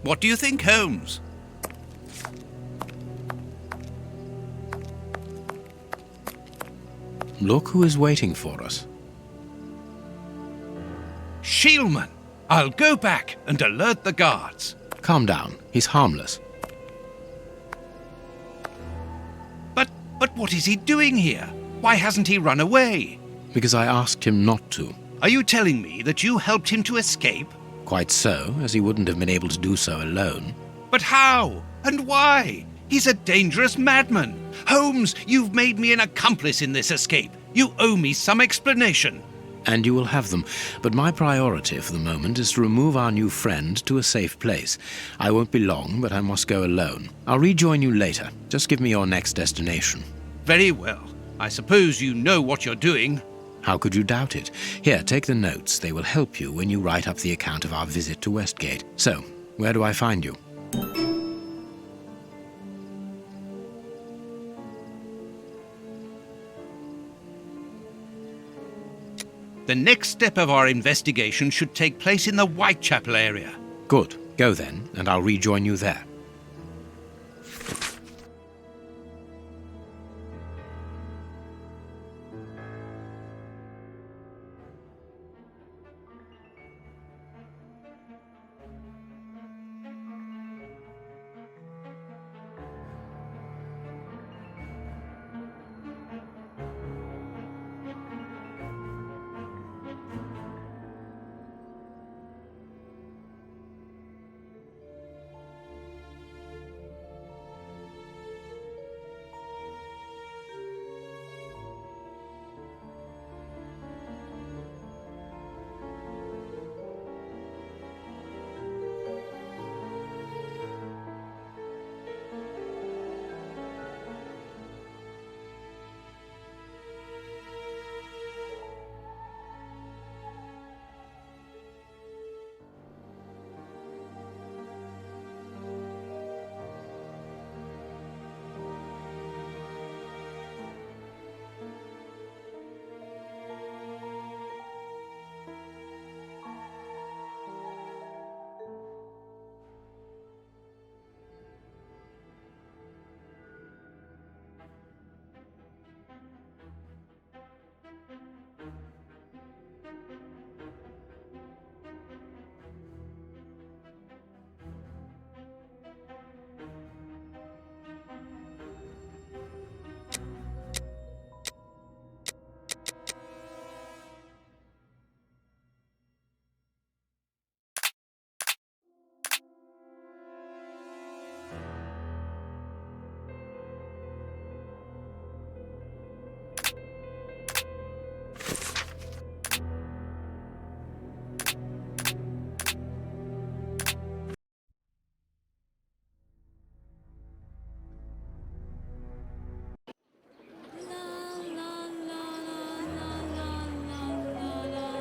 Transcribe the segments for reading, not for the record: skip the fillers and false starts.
What do you think, Holmes? Look who is waiting for us. Shieldman! I'll go back and alert the guards. Calm down. He's harmless. But what is he doing here? Why hasn't he run away? Because I asked him not to. Are you telling me that you helped him to escape? Quite so, as he wouldn't have been able to do so alone. But how? And why? He's a dangerous madman. Holmes, you've made me an accomplice in this escape. You owe me some explanation. And you will have them. But my priority for the moment is to remove our new friend to a safe place. I won't be long, but I must go alone. I'll rejoin you later. Just give me your next destination. Very well. I suppose you know what you're doing. How could you doubt it? Here, take the notes. They will help you when you write up the account of our visit to Westgate. So, where do I find you? The next step of our investigation should take place in the Whitechapel area. Good. Go then, and I'll rejoin you there.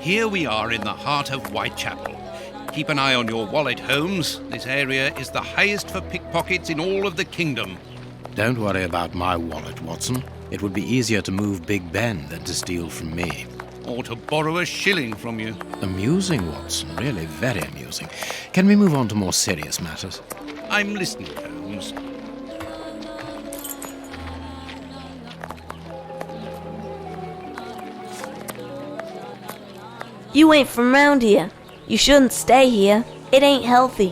Here we are in the heart of Whitechapel. Keep an eye on your wallet, Holmes. This area is the highest for pickpockets in all of the kingdom. Don't worry about my wallet, Watson. It would be easier to move Big Ben than to steal from me. Or to borrow a shilling from you. Amusing, Watson. Really very amusing. Can we move on to more serious matters? I'm listening, Holmes. You ain't from round here. You shouldn't stay here. It ain't healthy.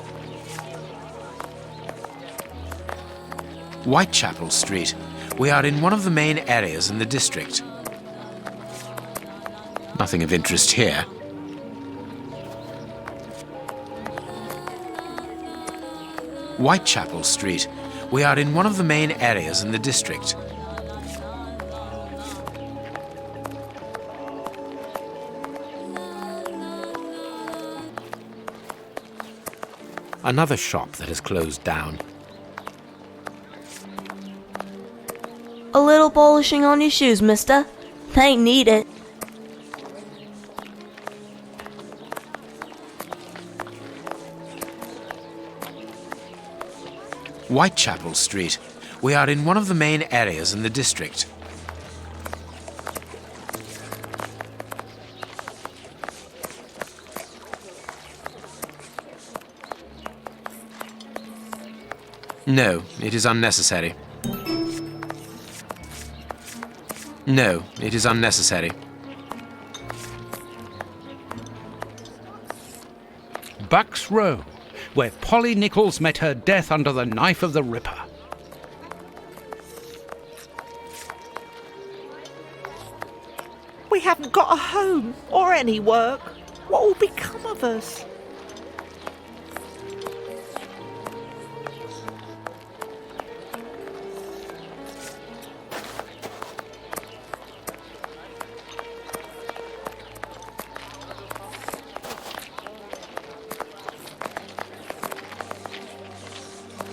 Whitechapel Street. We are in one of the main areas in the district. Nothing of interest here. Whitechapel Street. We are in one of the main areas in the district. Another shop that has closed down. A little polishing on your shoes, mister. They need it. Whitechapel Street. We are in one of the main areas in the district. No, it is unnecessary. No, it is unnecessary. Bucks Row, where Polly Nichols met her death under the knife of the Ripper. We haven't got a home or any work. What will become of us?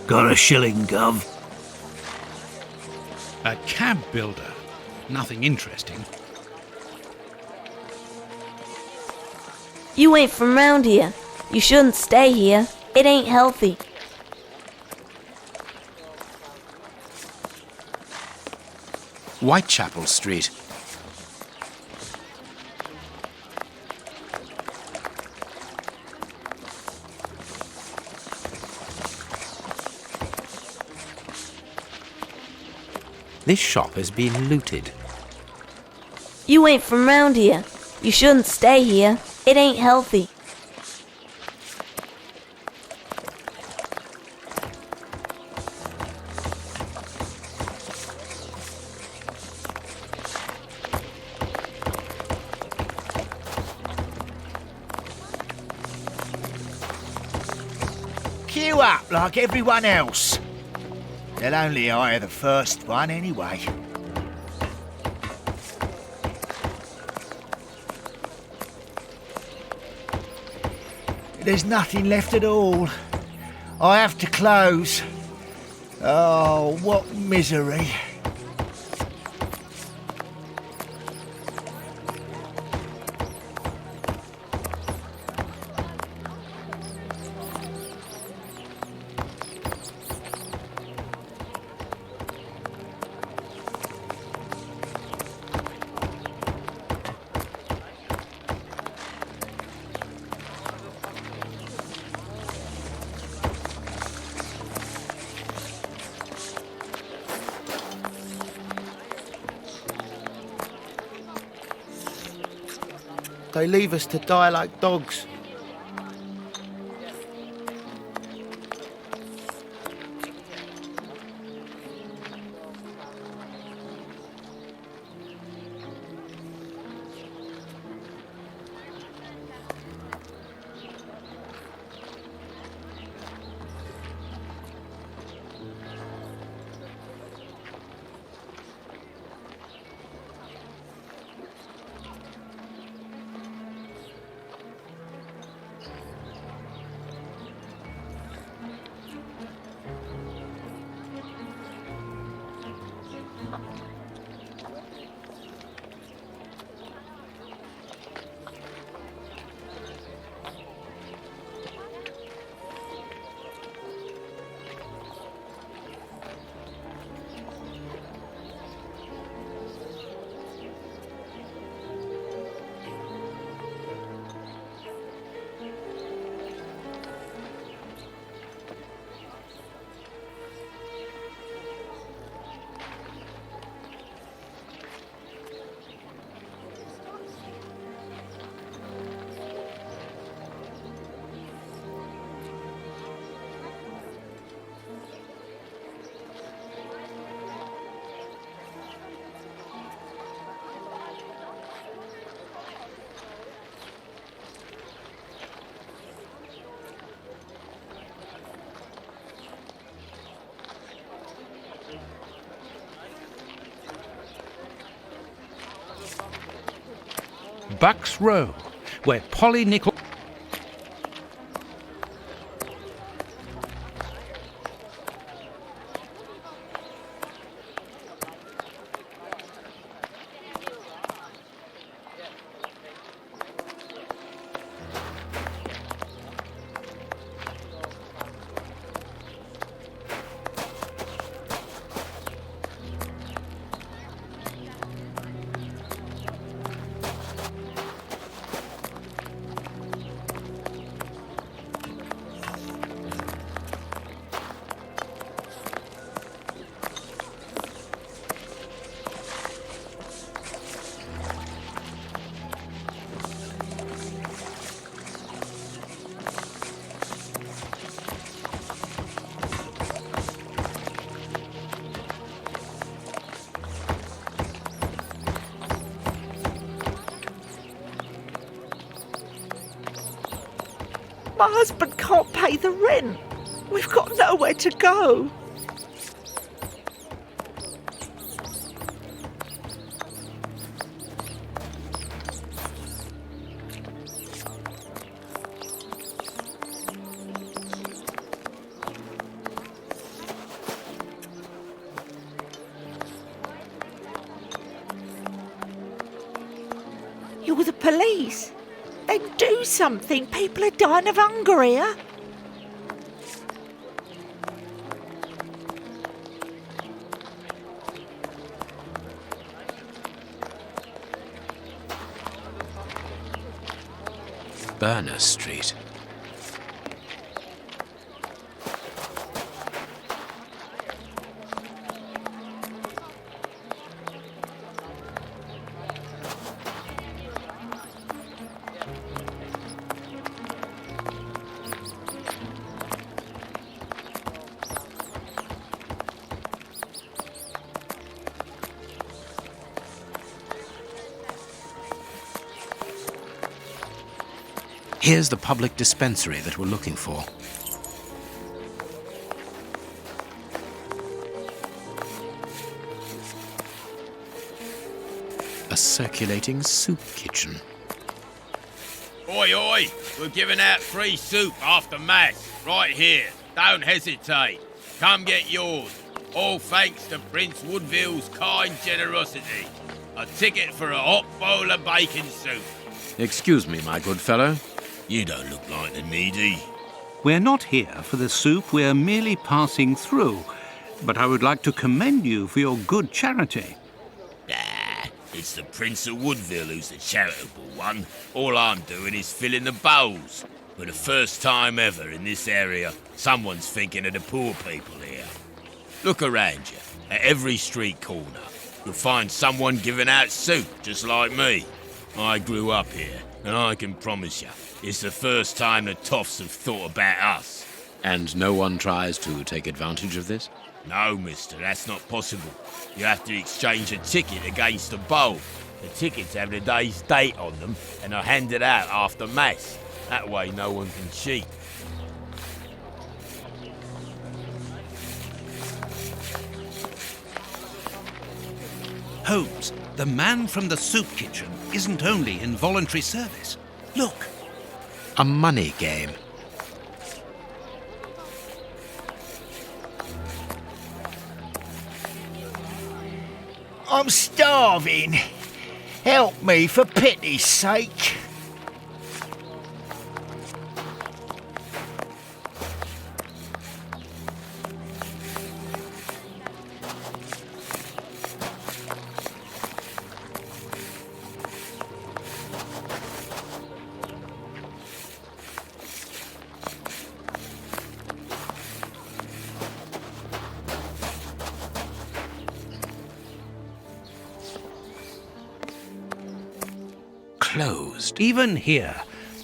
Got a shilling, Gov? A cab builder. Nothing interesting. You ain't from round here. You shouldn't stay here. It ain't healthy. Whitechapel Street. This shop has been looted. You ain't from round here. You shouldn't stay here. It ain't healthy. Queue up like everyone else. They'll only hire the first one anyway. There's nothing left at all. I have to close. Oh, what misery. They leave us to die like dogs. Bucks Row, where Polly Nichols... My husband can't pay the rent. We've got nowhere to go. You're the police. Then do something. People are dying of hunger here. Burner Street. Here's the public dispensary that we're looking for. A circulating soup kitchen. Oi, oi! We're giving out free soup after Mass, right here. Don't hesitate. Come get yours. All thanks to Prince Woodville's kind generosity. A ticket for a hot bowl of bacon soup. Excuse me, my good fellow. You don't look like the needy. We're not here for the soup, we're merely passing through. But I would like to commend you for your good charity. It's the Prince of Woodville who's the charitable one. All I'm doing is filling the bowls. For the first time ever in this area, someone's thinking of the poor people here. Look around you. At every street corner, you'll find someone giving out soup just like me. I grew up here, and I can promise you, it's the first time the toffs have thought about us. And no one tries to take advantage of this? No, mister, that's not possible. You have to exchange a ticket against a bowl. The tickets have the day's date on them and are handed out after Mass. That way no one can cheat. Holmes, the man from the soup kitchen isn't only in voluntary service. Look, A money game. I'm starving. Help me for pity's sake. Closed. even here,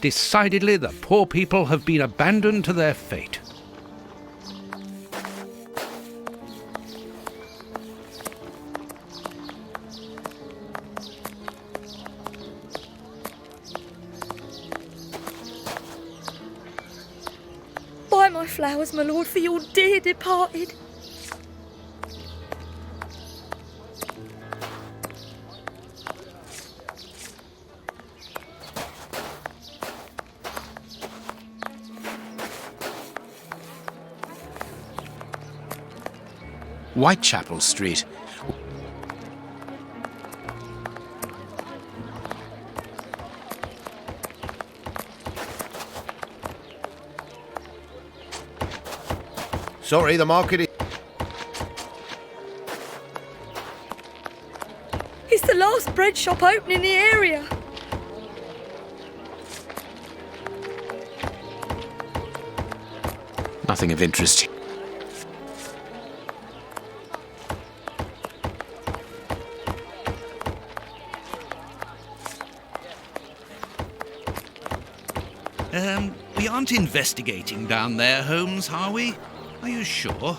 decidedly the poor people have been abandoned to their fate. Buy my flowers, my lord, for your dear departed. Whitechapel Street. Sorry, the market is... It's the last bread shop open in the area. Nothing of interest. We aren't investigating down there, Holmes, are we? Are you sure?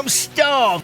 I'm starved.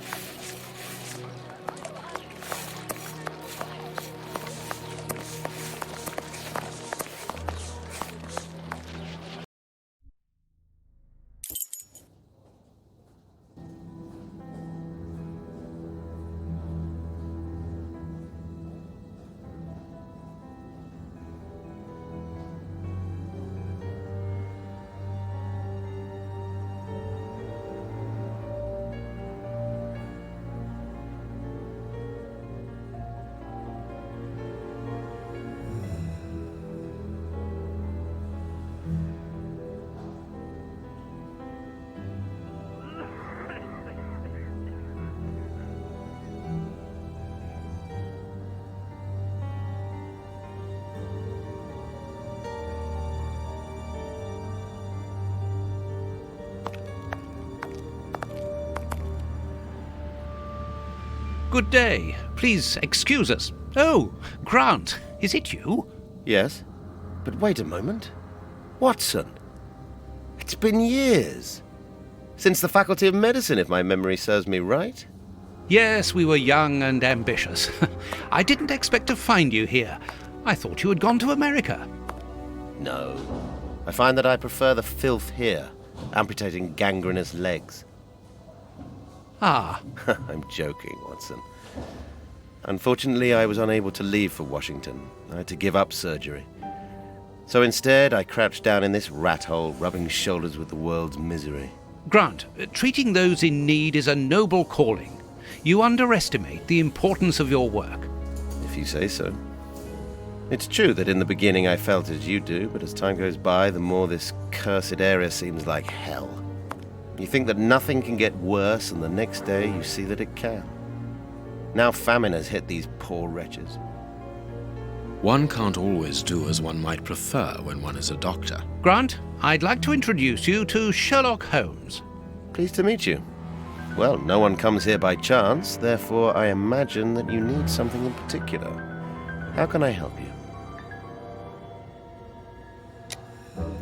Good day. Please excuse us. Oh, Grant, is it you? Yes, but wait a moment. Watson, it's been years. Since the Faculty of Medicine, if my memory serves me right. Yes, we were young and ambitious. I didn't expect to find you here. I thought you had gone to America. No. I find that I prefer the filth here, amputating gangrenous legs. Ah, I'm joking, Watson. Unfortunately, I was unable to leave for Washington. I had to give up surgery. So instead, I crouched down in this rat hole, rubbing shoulders with the world's misery. Grant, treating those in need is a noble calling. You underestimate the importance of your work. If you say so. It's true that in the beginning I felt as you do, but as time goes by, the more this cursed area seems like hell. You think that nothing can get worse, and the next day you see that it can. Now famine has hit these poor wretches. One can't always do as one might prefer when one is a doctor. Grant, I'd like to introduce you to Sherlock Holmes. Pleased to meet you. Well, no one comes here by chance, therefore I imagine that you need something in particular. How can I help you?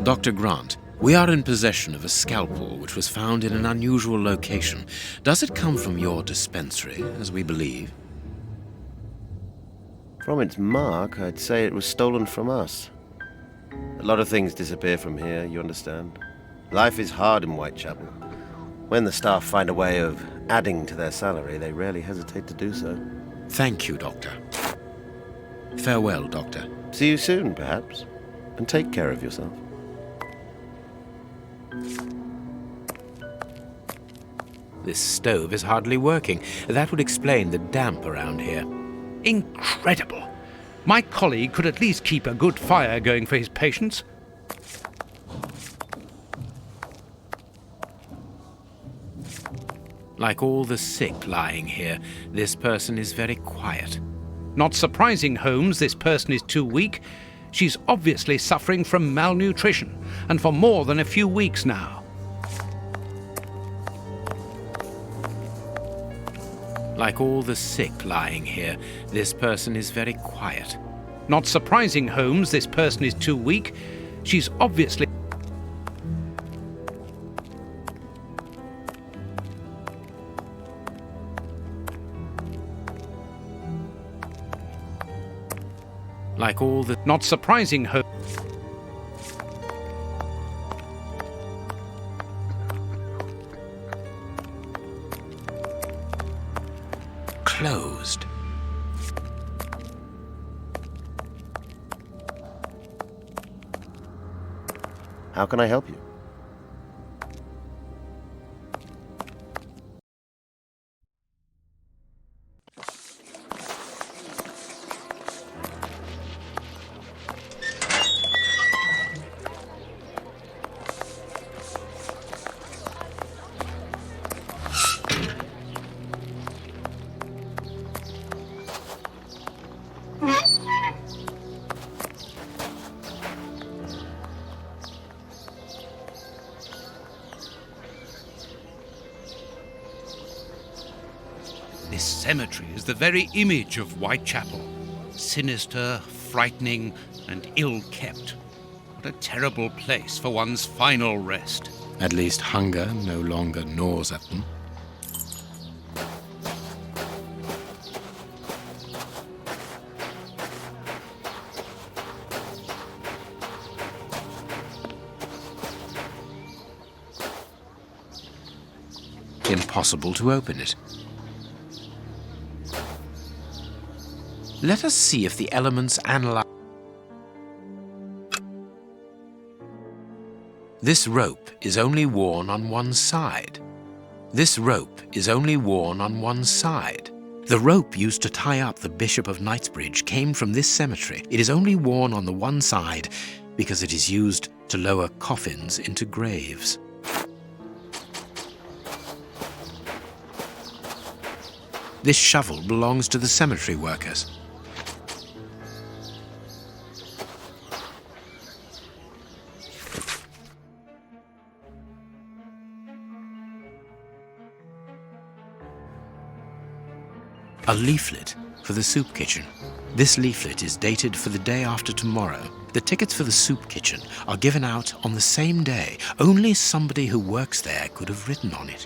Dr. Grant, we are in possession of a scalpel which was found in an unusual location. Does it come from your dispensary, as we believe? From its mark, I'd say it was stolen from us. A lot of things disappear from here, you understand. Life is hard in Whitechapel. When the staff find a way of adding to their salary, they rarely hesitate to do so. Thank you, Doctor. Farewell, Doctor. See you soon, perhaps. And take care of yourself. This stove is hardly working. That would explain the damp around here. Incredible. My colleague could at least keep a good fire going for his patients. Like all the sick lying here, this person is very quiet. Not surprising, Holmes, this person is too weak. She's obviously suffering from malnutrition, and for more than a few weeks now. Like all the sick lying here, this person is very quiet. Not surprising, Holmes, this person is too weak. She's obviously... Like all the... Not surprising, Holmes. Closed. How can I help you? This cemetery is the very image of Whitechapel. Sinister, frightening, and ill-kept. What a terrible place for one's final rest. At least hunger no longer gnaws at them. Impossible to open it. Let us see if the elements analyze. This rope is only worn on one side. This rope is only worn on one side. The rope used to tie up the Bishop of Knightsbridge came from this cemetery. It is only worn on the one side because it is used to lower coffins into graves. This shovel belongs to the cemetery workers. A leaflet for the soup kitchen. This leaflet is dated for the day after tomorrow. The tickets for the soup kitchen are given out on the same day. Only somebody who works there could have written on it.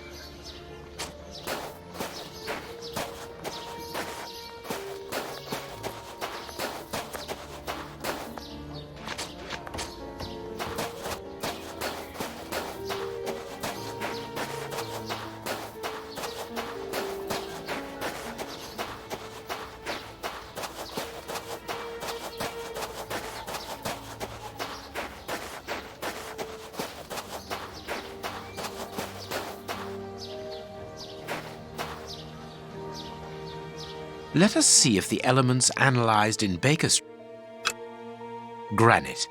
Let us see if the elements analyzed in Baker Street. Granite.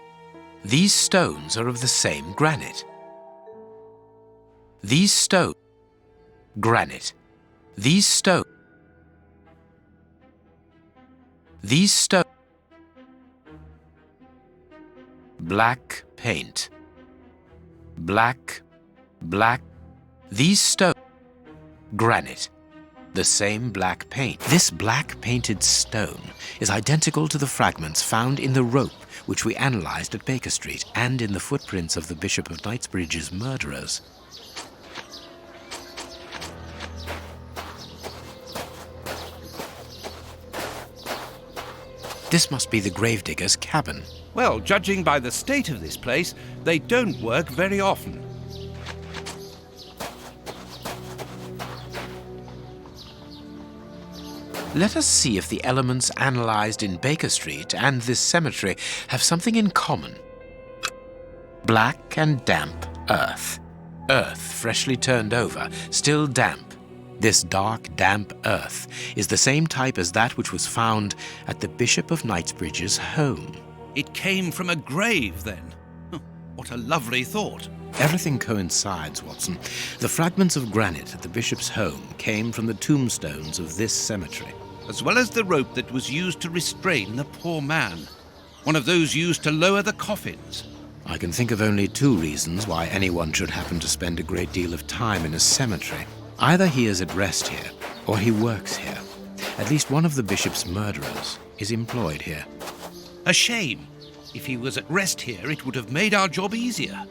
These stones are of the same granite. These stones. Granite. These stones. These stones. Black paint. Black. These stones. Granite. The same black paint. This black painted stone is identical to the fragments found in the rope which we analyzed at Baker Street and in the footprints of the Bishop of Knightsbridge's murderers. This must be the gravedigger's cabin. Well, judging by the state of this place, they don't work very often. Let us see if the elements analyzed in Baker Street and this cemetery have something in common. Black and damp earth. Earth freshly turned over, still damp. This dark, damp earth is the same type as that which was found at the Bishop of Knightsbridge's home. It came from a grave, then. What a lovely thought. Everything coincides, Watson. The fragments of granite at the bishop's home came from the tombstones of this cemetery. As well as the rope that was used to restrain the poor man. One of those used to lower the coffins. I can think of only two reasons why anyone should happen to spend a great deal of time in a cemetery. Either he is at rest here, or he works here. At least one of the bishop's murderers is employed here. A shame. If he was at rest here, it would have made our job easier.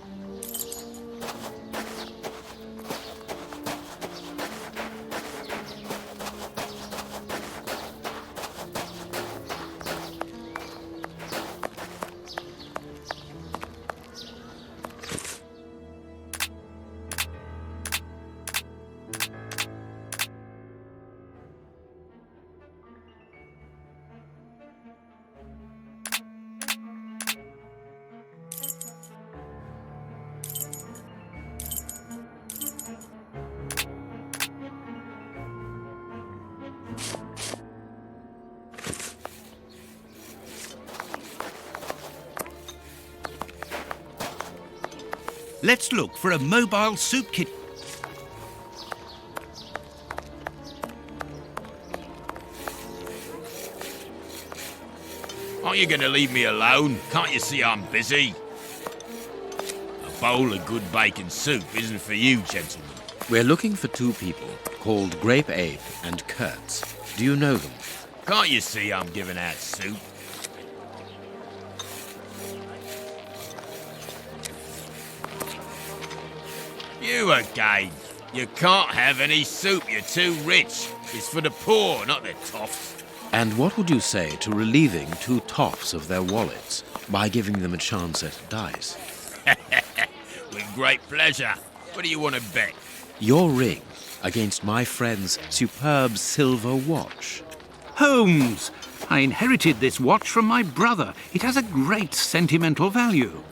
Let's look for a mobile soup kitchen. Aren't you going to leave me alone? Can't you see I'm busy? A bowl of good bacon soup isn't for you, gentlemen. We're looking for two people called Grape Abe and Kurtz. Do you know them? Can't you see I'm giving out soup? You again. You can't have any soup, you're too rich. It's for the poor, not the toffs. And what would you say to relieving two toffs of their wallets by giving them a chance at dice? With great pleasure. What do you want to bet? Your ring against my friend's superb silver watch. Holmes! I inherited this watch from my brother. It has a great sentimental value.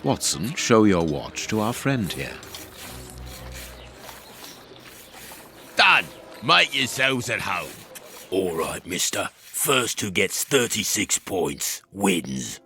Watson, show your watch to our friend here. Done! Make yourselves at home. All right, mister. First who gets 36 points wins.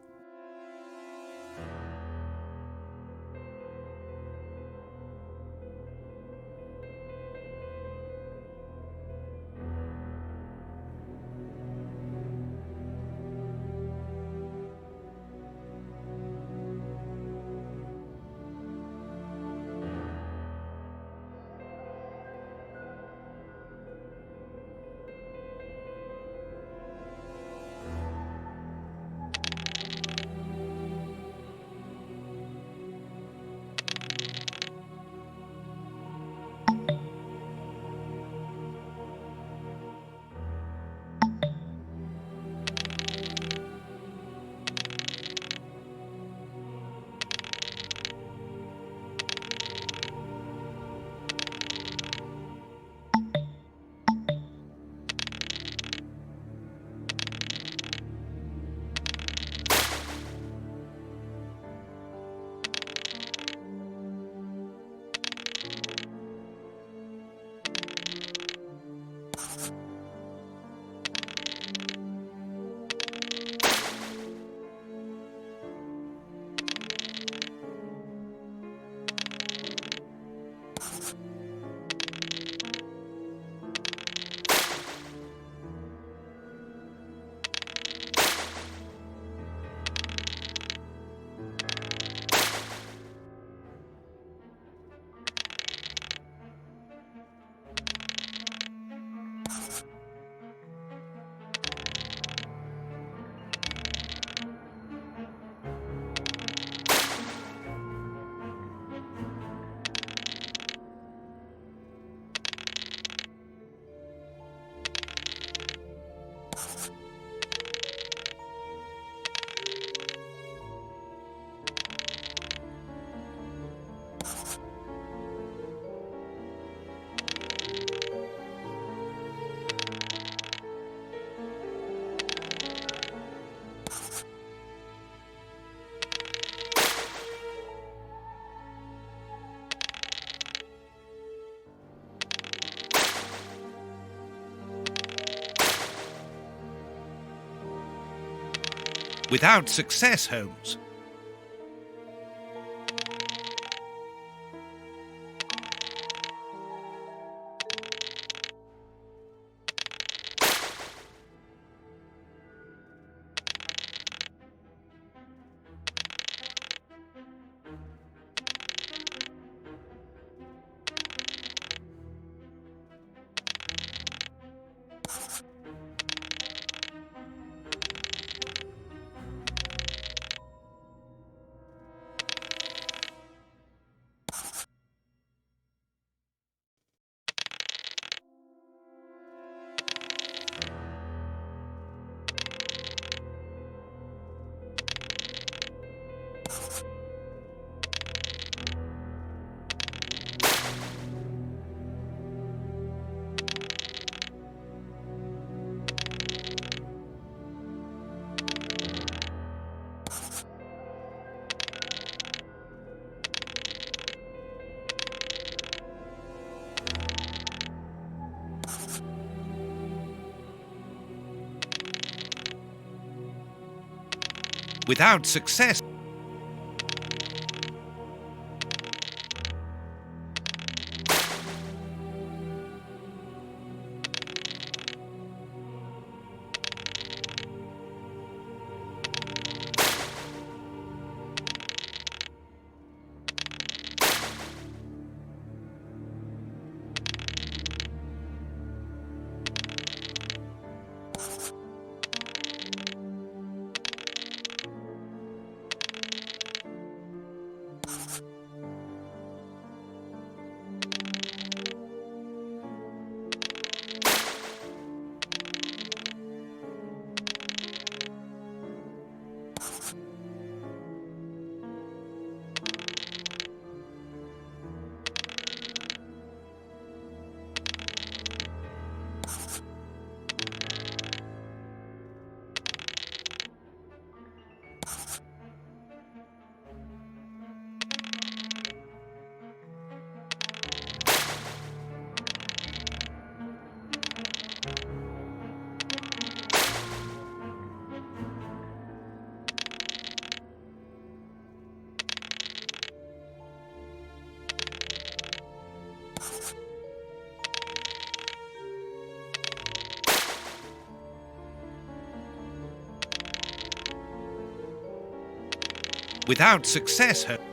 Without success, Holmes. Without success. Without success, Holmes.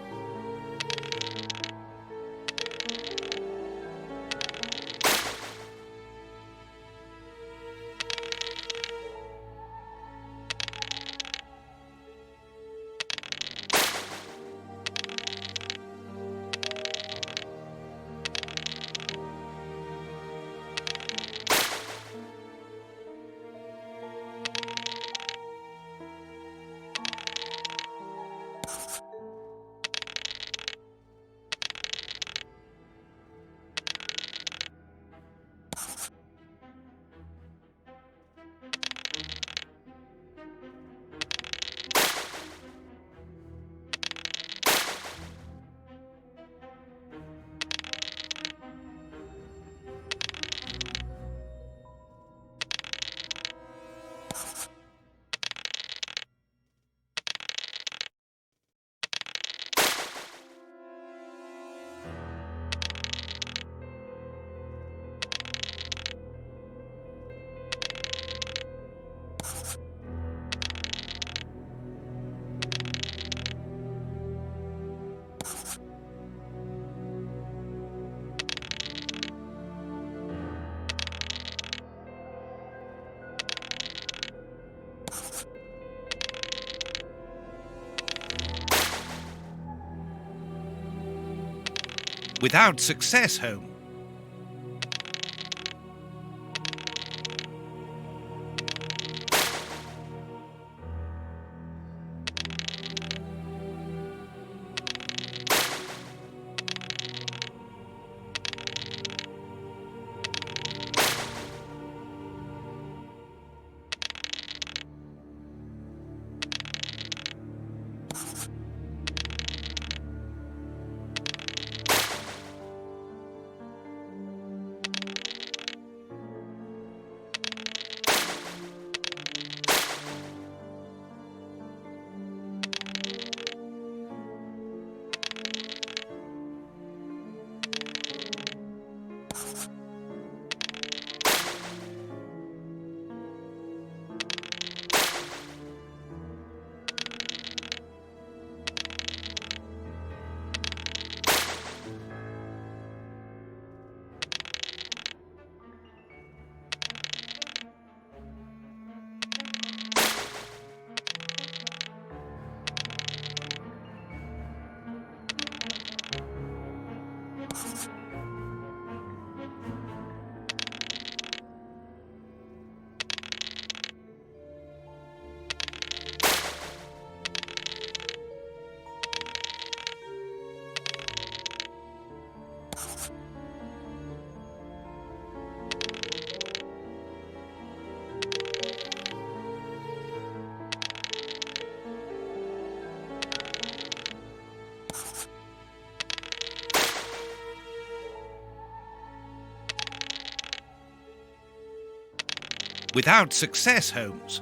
Without success, Holmes. Without success, Holmes.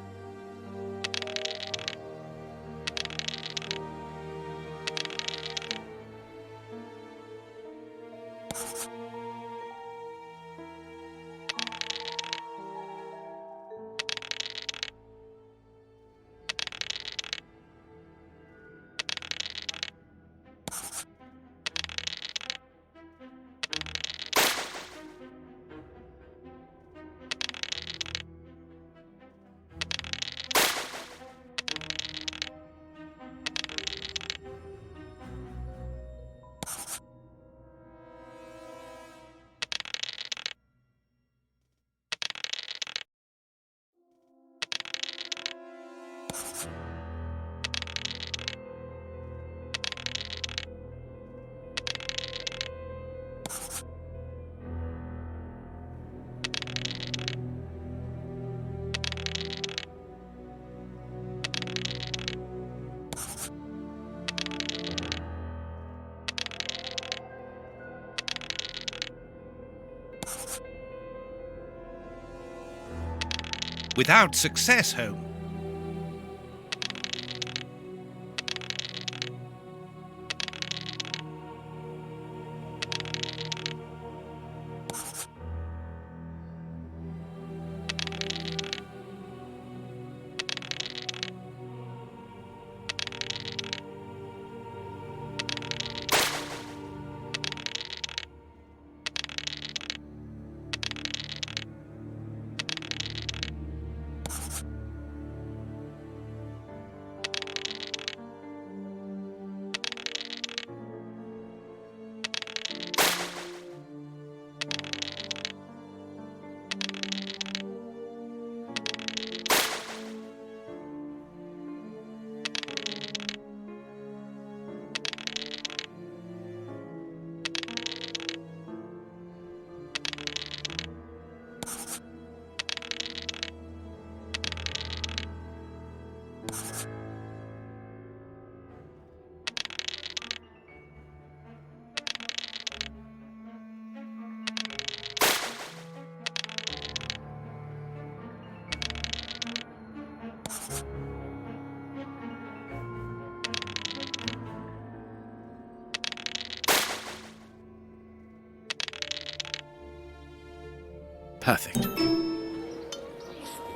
Perfect.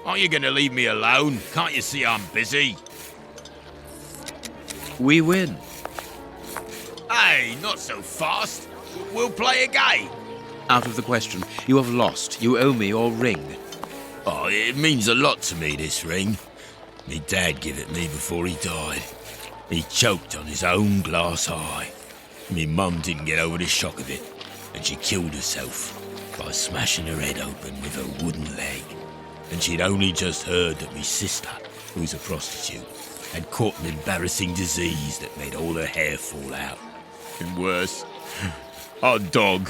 Aren't you going to leave me alone? Can't you see I'm busy? We win. Hey, not so fast. We'll play again. Out of the question. You have lost. You owe me your ring. Oh, it means a lot to me, this ring. Me dad gave it me before he died. He choked on his own glass eye. Me mum didn't get over the shock of it, and she killed herself by smashing her head open with her wooden leg. And she'd only just heard that me sister, who's a prostitute, had caught an embarrassing disease that made all her hair fall out. And worse, our dog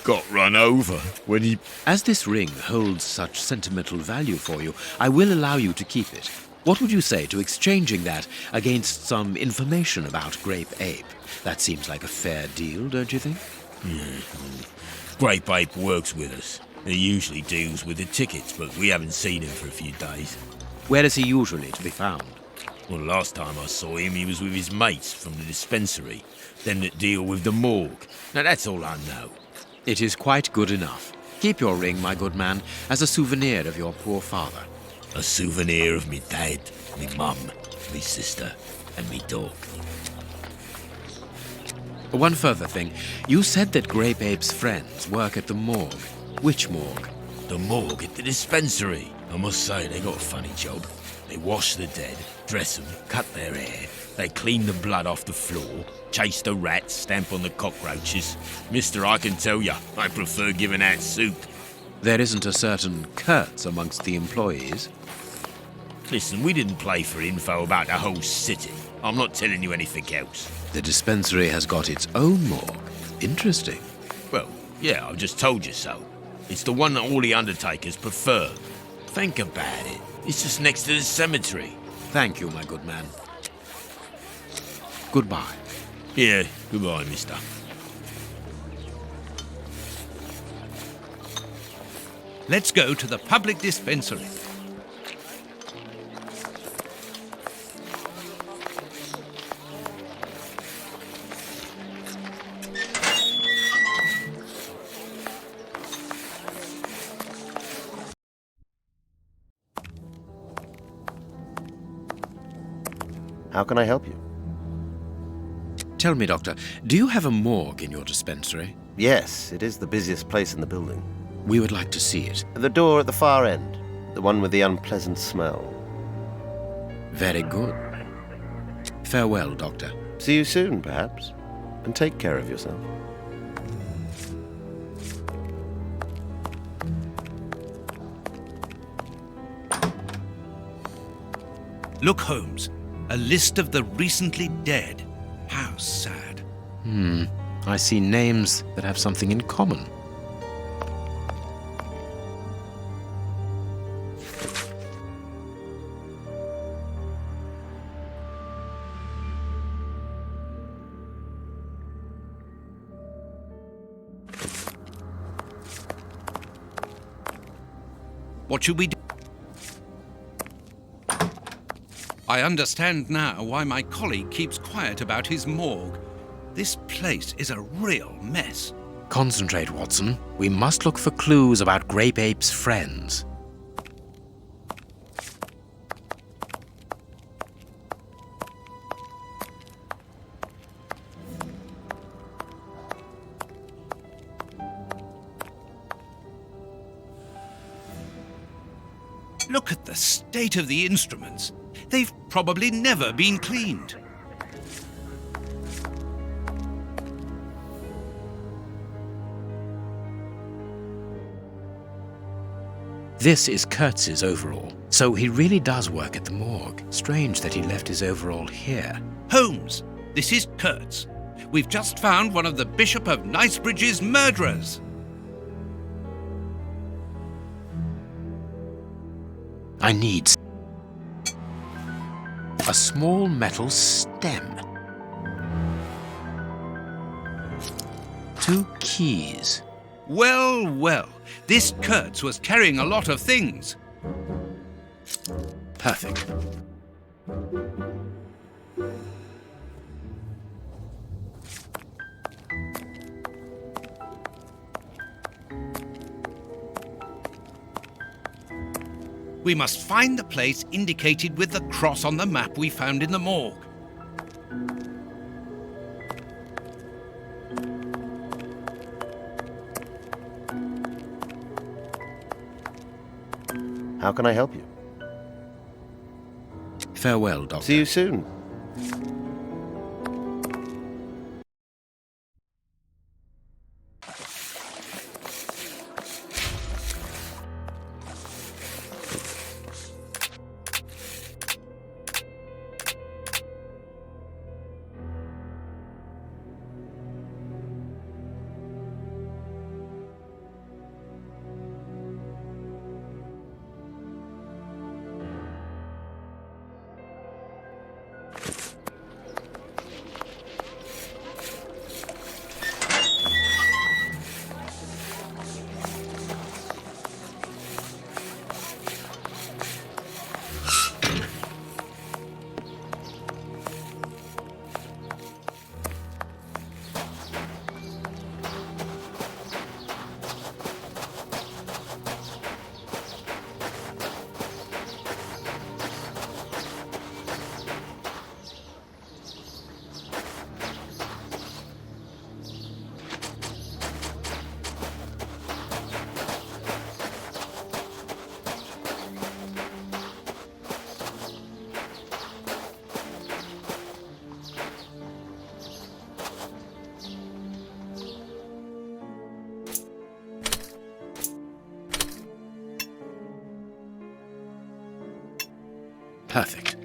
got run over when he... As this ring holds such sentimental value for you, I will allow you to keep it. What would you say to exchanging that against some information about Grape Ape? That seems like a fair deal, don't you think? Grape Ape works with us. He usually deals with the tickets, but we haven't seen him for a few days. Where is he usually to be found? Well, last time I saw him, he was with his mates from the dispensary, them that deal with the morgue. Now, that's all I know. It is quite good enough. Keep your ring, my good man, as a souvenir of your poor father. A souvenir of me dad, me mum, me sister, and me dog. One further thing. You said that Grape Ape's friends work at the morgue. Which morgue? The morgue at the dispensary. I must say, they got a funny job. They wash the dead, dress them, cut their hair. They clean the blood off the floor, chase the rats, stamp on the cockroaches. Mister, I can tell you, I prefer giving out soup. There isn't a certain Kurtz amongst the employees. Listen, we didn't play for info about the whole city. I'm not telling you anything else. The dispensary has got its own morgue. Interesting. Well, yeah, I've just told you so. It's the one that all the undertakers prefer. Think about it. It's just next to the cemetery. Thank you, my good man. Goodbye. Yeah, goodbye, mister. Let's go to the public dispensary. How can I help you? Tell me, Doctor, do you have a morgue in your dispensary? Yes, it is the busiest place in the building. We would like to see it. The door at the far end, the one with the unpleasant smell. Very good. Farewell, Doctor. See you soon, perhaps, and take care of yourself. Look, Holmes, a list of the recently dead. How sad. I see names that have something in common. What should we do? I understand now why my colleague keeps quiet about his morgue. This place is a real mess. Concentrate, Watson. We must look for clues about Grape Ape's friends. Look at the state of the instruments. They've probably never been cleaned. This is Kurtz's overall, so he really does work at the morgue. Strange that he left his overall here. Holmes, this is Kurtz. We've just found one of the Bishop of Knightsbridge's murderers. I need a small metal stem. 2 keys. Well, well, this Kurtz was carrying a lot of things. Perfect. We must find the place indicated with the cross on the map we found in the morgue. How can I help you? Farewell, Doctor. See you soon. Perfect.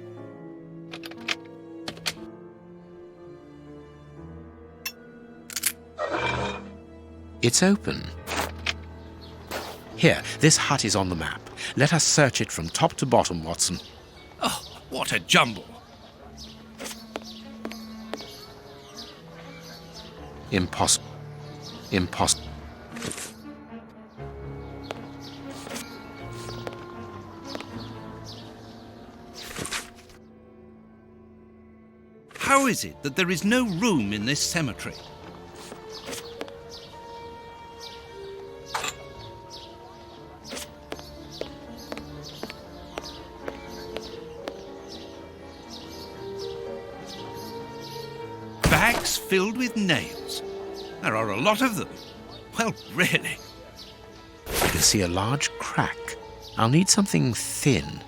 It's open. Here, this hut is on the map. Let us search it from top to bottom, Watson. Oh, what a jumble! Impossible. Impossible. How is it that there is no room in this cemetery? Bags filled with nails. There are a lot of them. Well, really. I can see a large crack. I'll need something thin.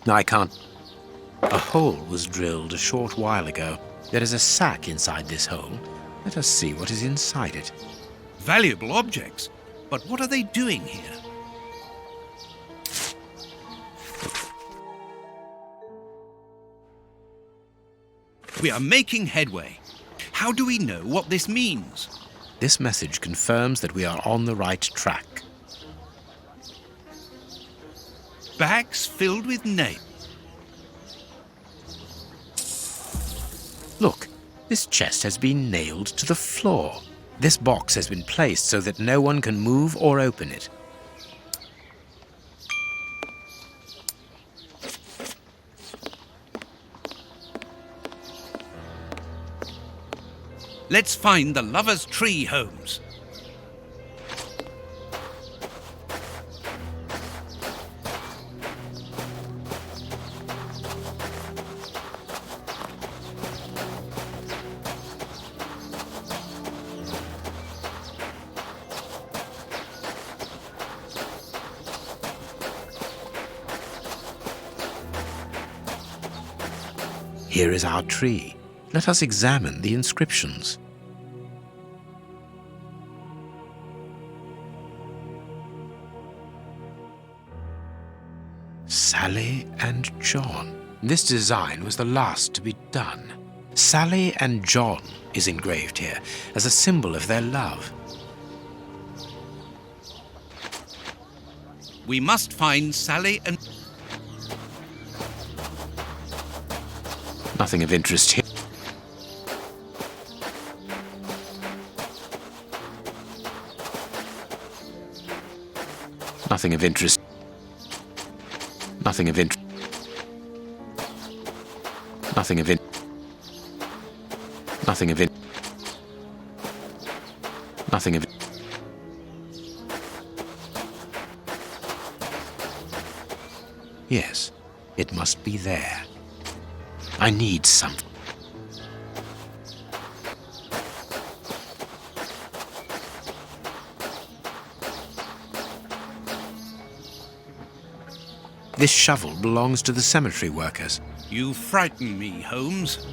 No, I can't. A hole was drilled a short while ago. There is a sack inside this hole. Let us see what is inside it. Valuable objects. But what are they doing here? We are making headway. How do we know what this means? This message confirms that we are on the right track. Bags filled with nails. Look, this chest has been nailed to the floor. This box has been placed so that no one can move or open it. Let's find the lover's tree, Holmes. Here is our tree. Let us examine the inscriptions. Sally and John. This design was the last to be done. Sally and John is engraved here as a symbol of their love. We must find Sally and... Nothing of interest here. Nothing of interest. Nothing of interest. Nothing of interest. Nothing of interest. Nothing of Yes, it must be there. I need something. This shovel belongs to the cemetery workers. You frighten me, Holmes.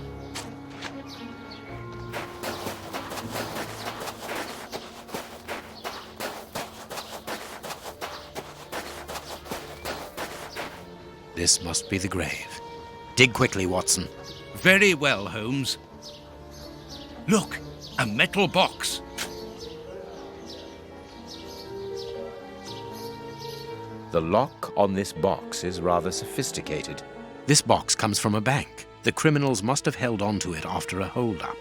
This must be the grave. Dig quickly, Watson. Very well, Holmes. Look, a metal box. The lock on this box is rather sophisticated. This box comes from a bank. The criminals must have held on to it after a hold-up.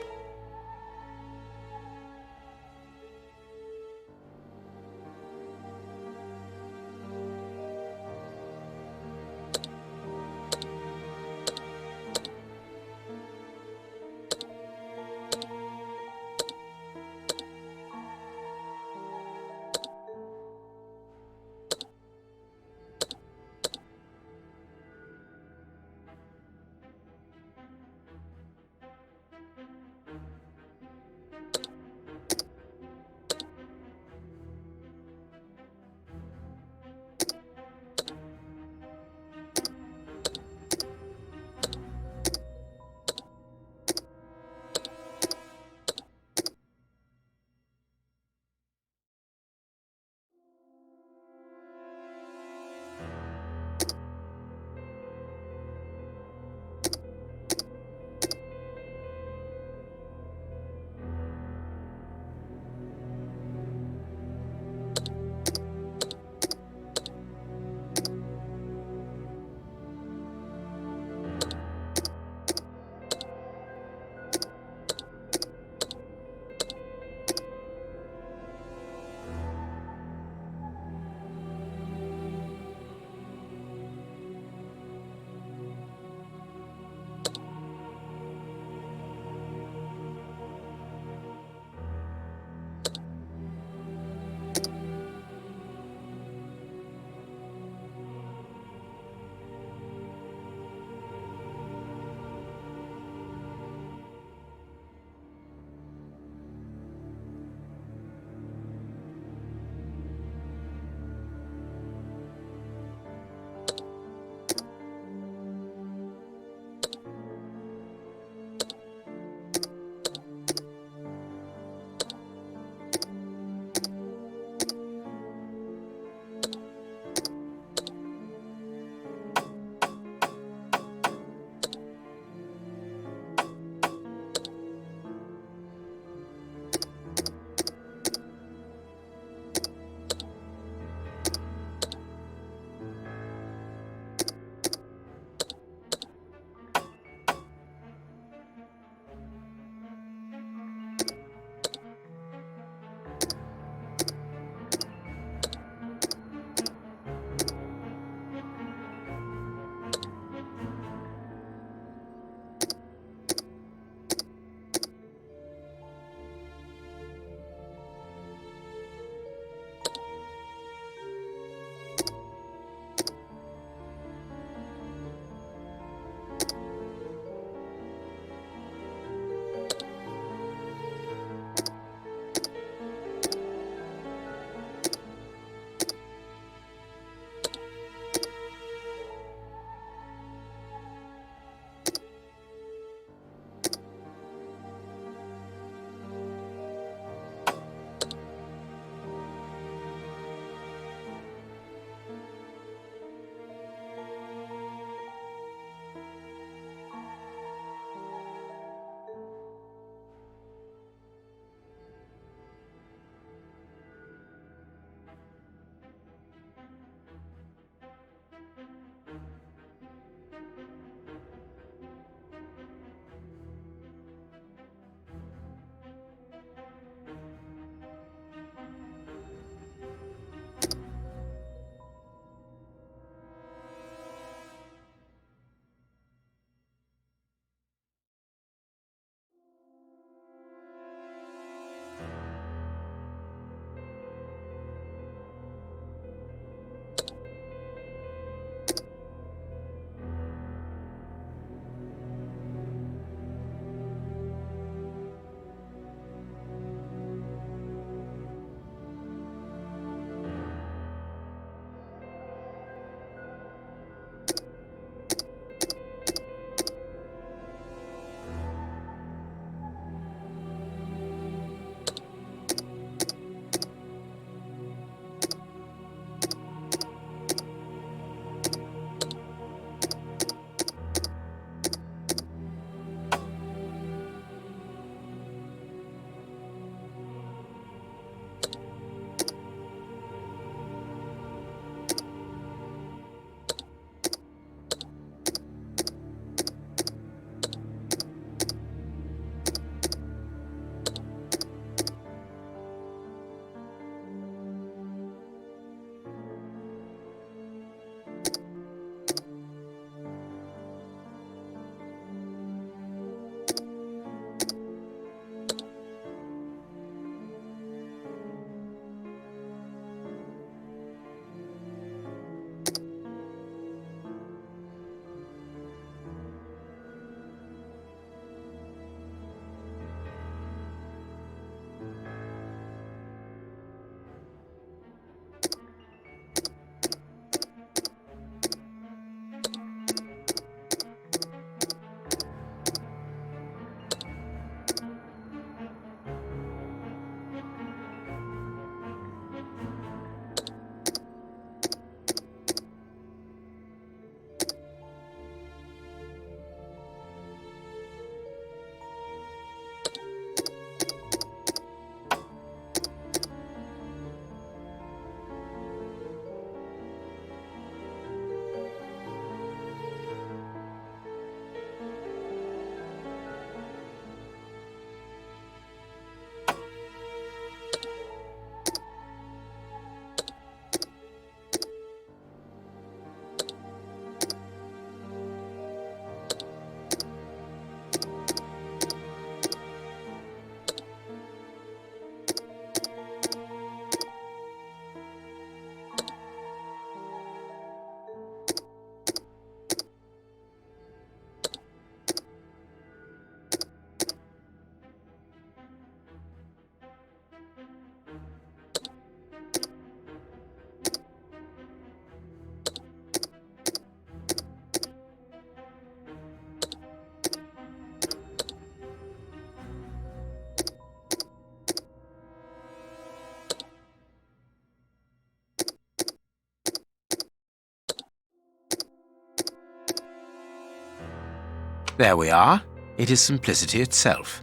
There we are. It is simplicity itself.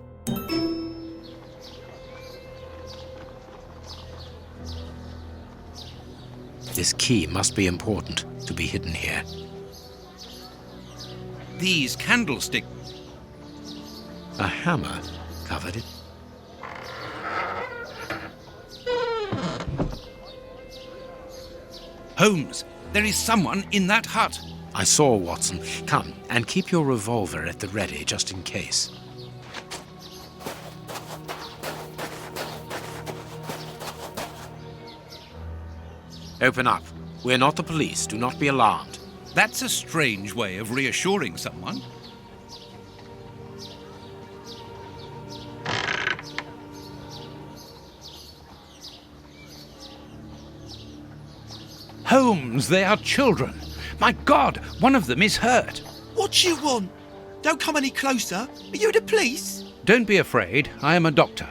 This key must be important to be hidden here. These candlesticks. A hammer covered it. Holmes, there is someone in that hut. I saw, Watson. Come, and keep your revolver at the ready, just in case. Open up. We're not the police. Do not be alarmed. That's a strange way of reassuring someone. Holmes, they are children. My God, one of them is hurt. What do you want? Don't come any closer. Are you the police? Don't be afraid. I am a doctor.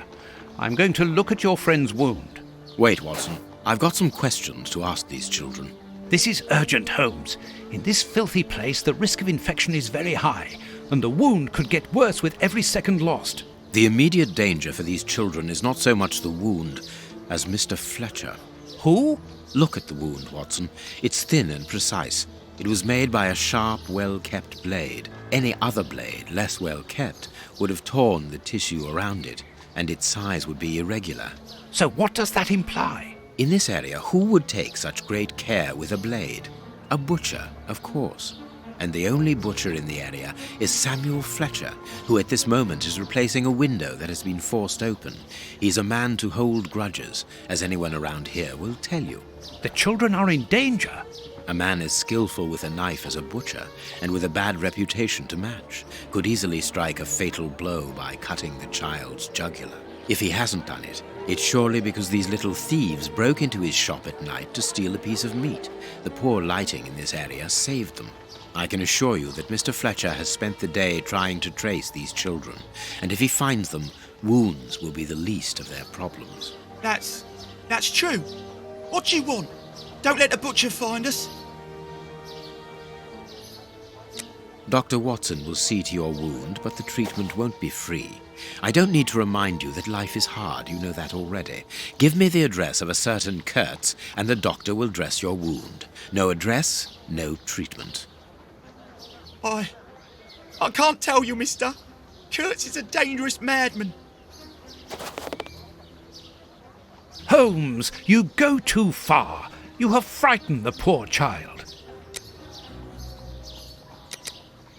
I'm going to look at your friend's wound. Wait, Watson. I've got some questions to ask these children. This is urgent, Holmes. In this filthy place, the risk of infection is very high, and the wound could get worse with every second lost. The immediate danger for these children is not so much the wound as Mr. Fletcher. Who? Look at the wound, Watson. It's thin and precise. It was made by a sharp, well-kept blade. Any other blade, less well-kept, would have torn the tissue around it, and its size would be irregular. So what does that imply? In this area, who would take such great care with a blade? A butcher, of course. And the only butcher in the area is Samuel Fletcher, who at this moment is replacing a window that has been forced open. He's a man to hold grudges, as anyone around here will tell you. The children are in danger. A man as skillful with a knife as a butcher, and with a bad reputation to match, could easily strike a fatal blow by cutting the child's jugular. If he hasn't done it, it's surely because these little thieves broke into his shop at night to steal a piece of meat. The poor lighting in this area saved them. I can assure you that Mr. Fletcher has spent the day trying to trace these children, and if he finds them, wounds will be the least of their problems. That's true. What do you want? Don't let the butcher find us. Dr. Watson will see to your wound, but the treatment won't be free. I don't need to remind you that life is hard. You know that already. Give me the address of a certain Kurtz, and the doctor will dress your wound. No address, no treatment. I can't tell you, mister. Kurtz is a dangerous madman. Holmes, you go too far. You have frightened the poor child.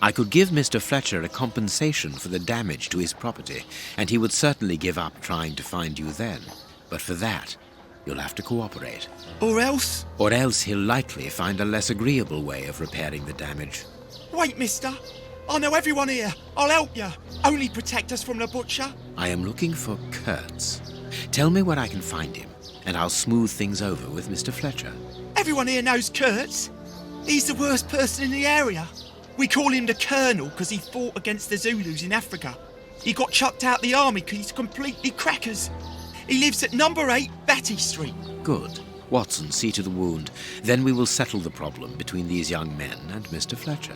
I could give Mr. Fletcher a compensation for the damage to his property, and he would certainly give up trying to find you then. But for that, you'll have to cooperate. Or else? Or else he'll likely find a less agreeable way of repairing the damage. Wait, mister. I know everyone here. I'll help you. Only protect us from the butcher. I am looking for Kurtz. Tell me where I can find him, and I'll smooth things over with Mr. Fletcher. Everyone here knows Kurtz. He's the worst person in the area. We call him the Colonel because he fought against the Zulus in Africa. He got chucked out the army because he's completely crackers. He lives at number 8 Batty Street. Good. Watson, see to the wound. Then we will settle the problem between these young men and Mr. Fletcher.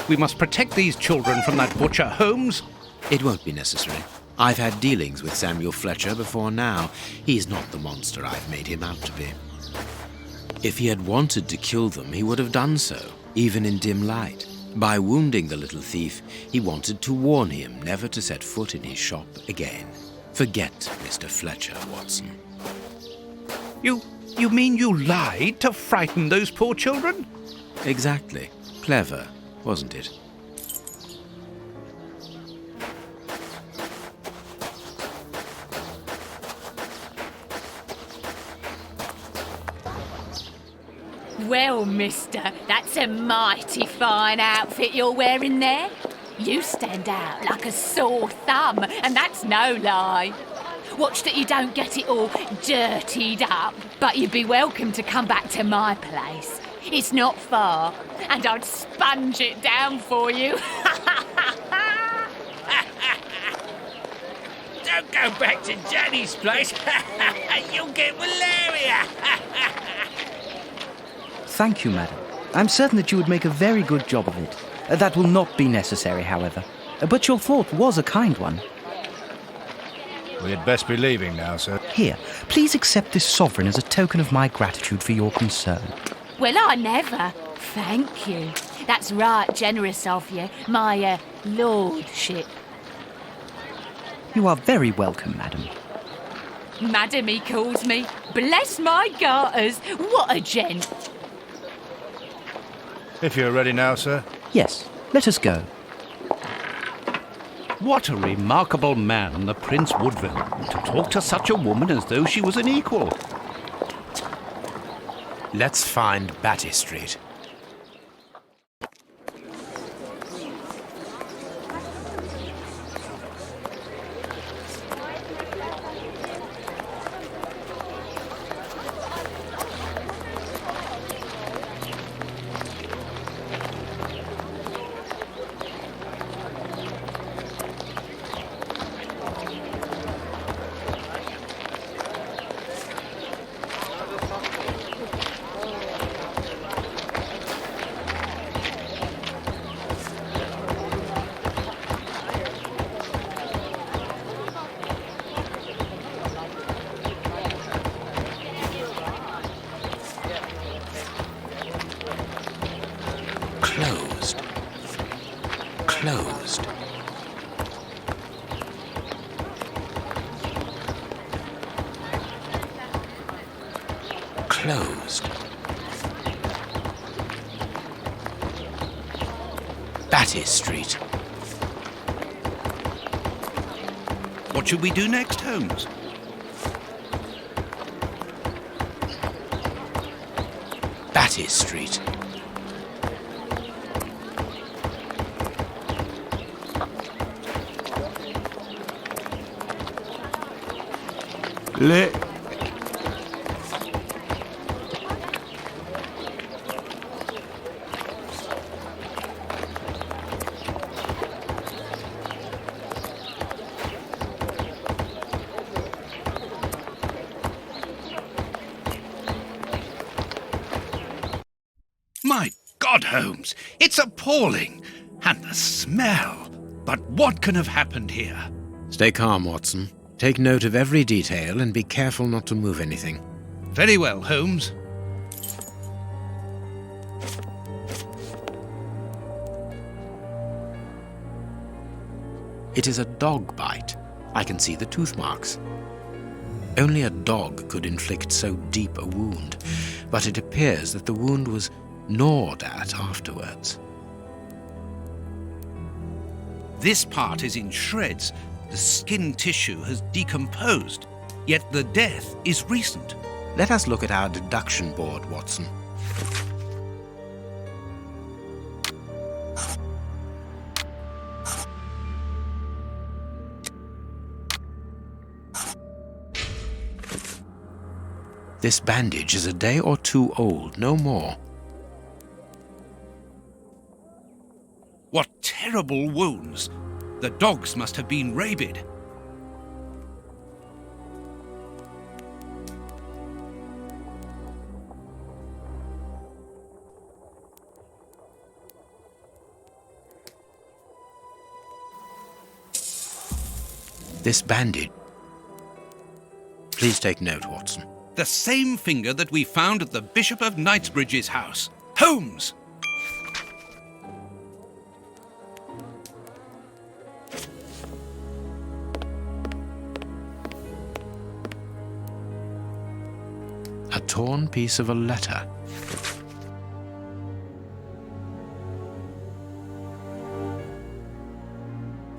We must protect these children from that butcher, Holmes. It won't be necessary. I've had dealings with Samuel Fletcher before now. He's not the monster I've made him out to be. If he had wanted to kill them, he would have done so, even in dim light. By wounding the little thief, he wanted to warn him never to set foot in his shop again. Forget Mr. Fletcher, Watson. You mean you lied to frighten those poor children? Exactly. Clever, wasn't it? Well, mister, that's a mighty fine outfit you're wearing there. You stand out like a sore thumb, and that's no lie. Watch that you don't get it all dirtied up, but you'd be welcome to come back to my place. It's not far, and I'd sponge it down for you. don't go back to Johnny's place. You'll get malaria. Thank you, madam. I'm certain that you would make a very good job of it. That will not be necessary, however. But your thought was a kind one. We had best be leaving now, sir. Here, please accept this sovereign as a token of my gratitude for your concern. Well, I never. Thank you. That's right generous of you, my lordship. You are very welcome, madam. Madam, he calls me. Bless my garters. What a gent. If you're ready now, sir. Yes, let us go. What a remarkable man, the Prince Woodville, to talk to such a woman as though she was an equal. Let's find Batty Street. Closed. Closed. Closed. Batty Street. What should we do next, Holmes? Batty Street. My God, Holmes, it's appalling. And the smell. But what can have happened here? Stay calm, Watson. Take note of every detail and be careful not to move anything. Very well, Holmes. It is a dog bite. I can see the tooth marks. Only a dog could inflict so deep a wound, but it appears that the wound was gnawed at afterwards. This part is in shreds. The skin tissue has decomposed, yet the death is recent. Let us look at our deduction board, Watson. This bandage is a day or two old, no more. What terrible wounds! The dogs must have been rabid. This bandage. Please take note, Watson. The same finger that we found at the Bishop of Knightsbridge's house. Holmes! A torn piece of a letter.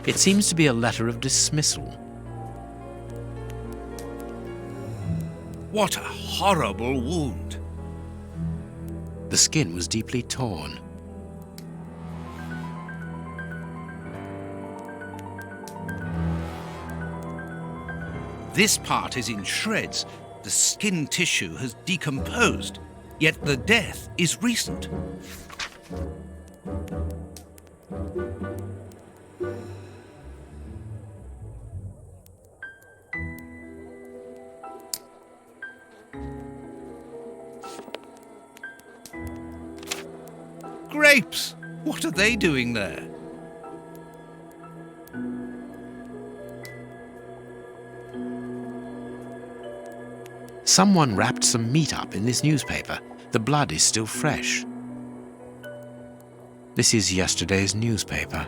It seems to be a letter of dismissal. What a horrible wound. The skin was deeply torn. This part is in shreds. The skin tissue has decomposed, yet the death is recent. grapes! What are they doing there? Someone wrapped some meat up in this newspaper. The blood is still fresh. This is yesterday's newspaper.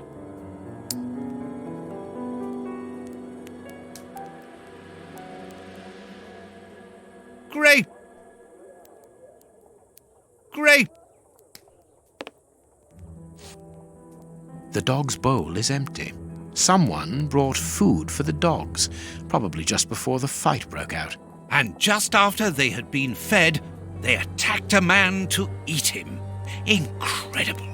Grape! Grape! The dog's bowl is empty. Someone brought food for the dogs, probably just before the fight broke out. And just after they had been fed, they attacked a man to eat him. Incredible.